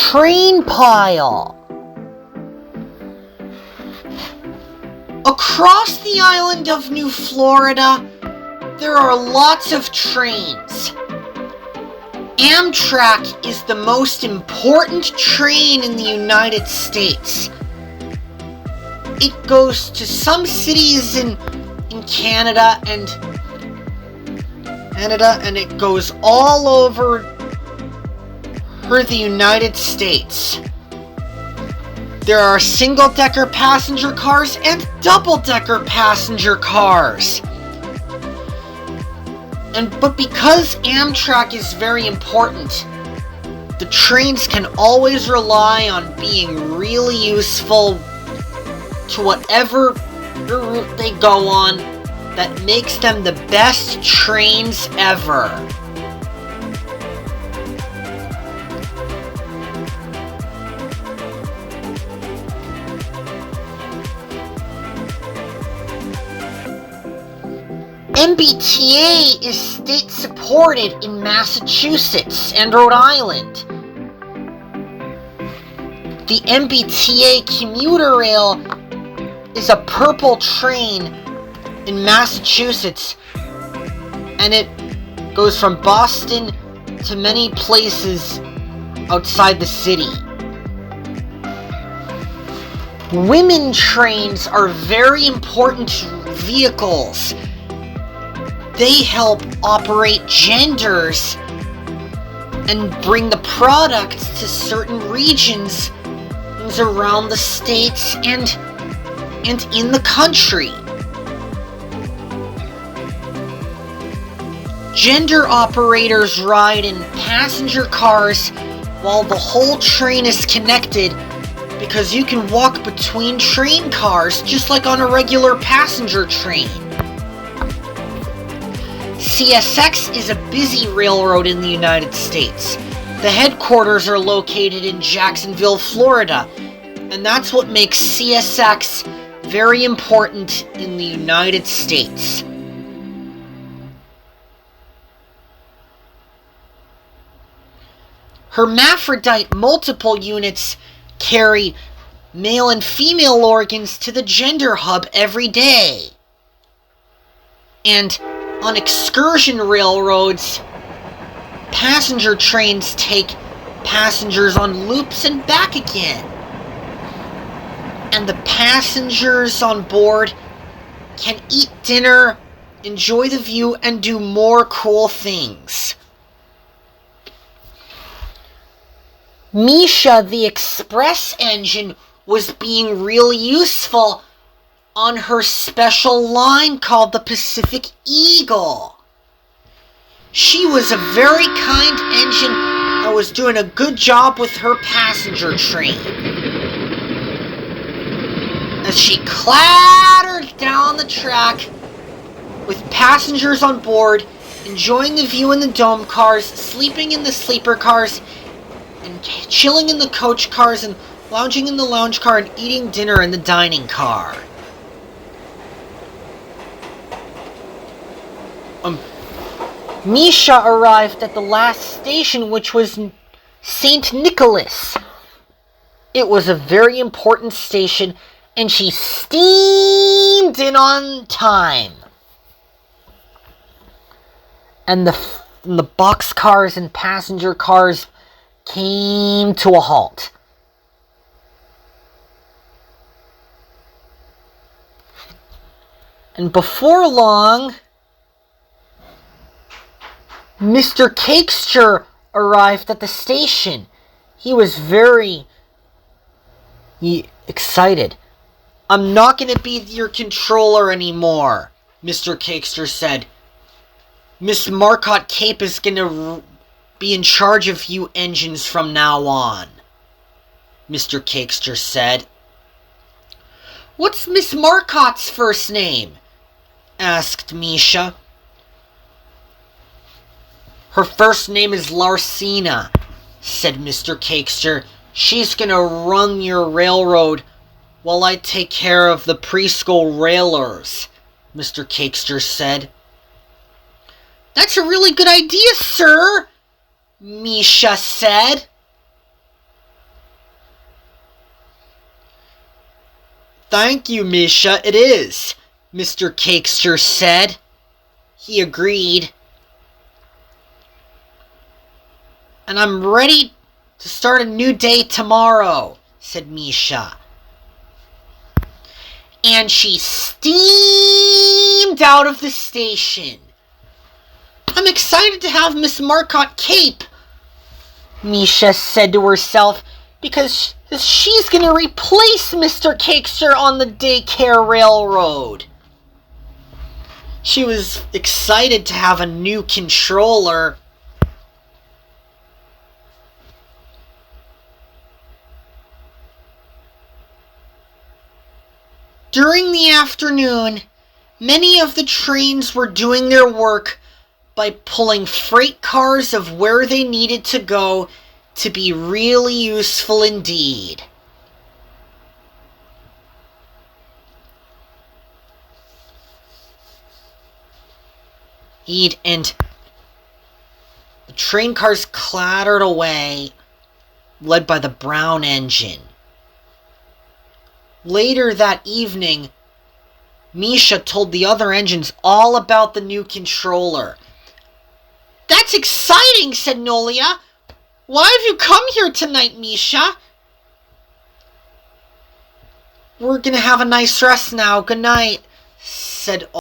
train pile. Across the island of New Florida, there are lots of trains. Amtrak is the most important train in the United States. It goes to some cities in Canada and it goes all over the United States. There are single-decker passenger cars and double-decker passenger cars. But because Amtrak is very important, the trains can always rely on being really useful to whatever route they go on that makes them the best trains ever. MBTA is state-supported in Massachusetts and Rhode Island. The MBTA commuter rail is a purple train in Massachusetts, and it goes from Boston to many places outside the city. Women trains are very important vehicles. They help operate genders and bring the products to certain regions around the states and in the country. Gender operators ride in passenger cars while the whole train is connected, because you can walk between train cars just like on a regular passenger train. CSX is a busy railroad in the United States. The headquarters are located in Jacksonville, Florida, and that's what makes CSX very important in the United States. Hermaphrodite multiple units carry male and female organs to the gender hub every day. And on excursion railroads, passenger trains take passengers on loops and back again. And the passengers on board can eat dinner, enjoy the view, and do more cool things. Misha, the express engine, was being really useful on her special line called the Pacific Eagle. She was a very kind engine and was doing a good job with her passenger train. As she clattered down the track with passengers on board, enjoying the view in the dome cars, sleeping in the sleeper cars, and chilling in the coach cars, and lounging in the lounge car, and eating dinner in the dining car. Misha arrived at the last station, which was St. Nicholas. It was a very important station, and she steamed in on time. And the box cars and passenger cars came to a halt. And before long, Mr. Cakester arrived at the station. He was very excited. "I'm not going to be your controller anymore," Mr. Cakester said. "Miss Marcotte Cape is going to be in charge of you engines from now on," Mr. Cakester said. "What's Miss Marcotte's first name?" asked Misha. "Her first name is Larsina," said Mr. Cakester. "She's gonna run your railroad while I take care of the preschool railers," Mr. Cakester said. "That's a really good idea, sir," Misha said. Thank you, Misha, it is, Mr. Cakester said. He agreed. And I'm ready to start a new day tomorrow, said Misha. And she steamed out of the station. I'm excited to have Miss Marcotte Cape, Misha said to herself, because she's going to replace Mr. Cakester on the daycare railroad. She was excited to have a new controller. During the afternoon, many of the trains were doing their work by pulling freight cars of where they needed to go to be really useful indeed. And the train cars clattered away, led by the brown engine. Later that evening, Misha told the other engines all about the new controller. That's exciting, said Nolia. Why have you come here tonight, Misha? We're gonna have a nice rest now. Good night, said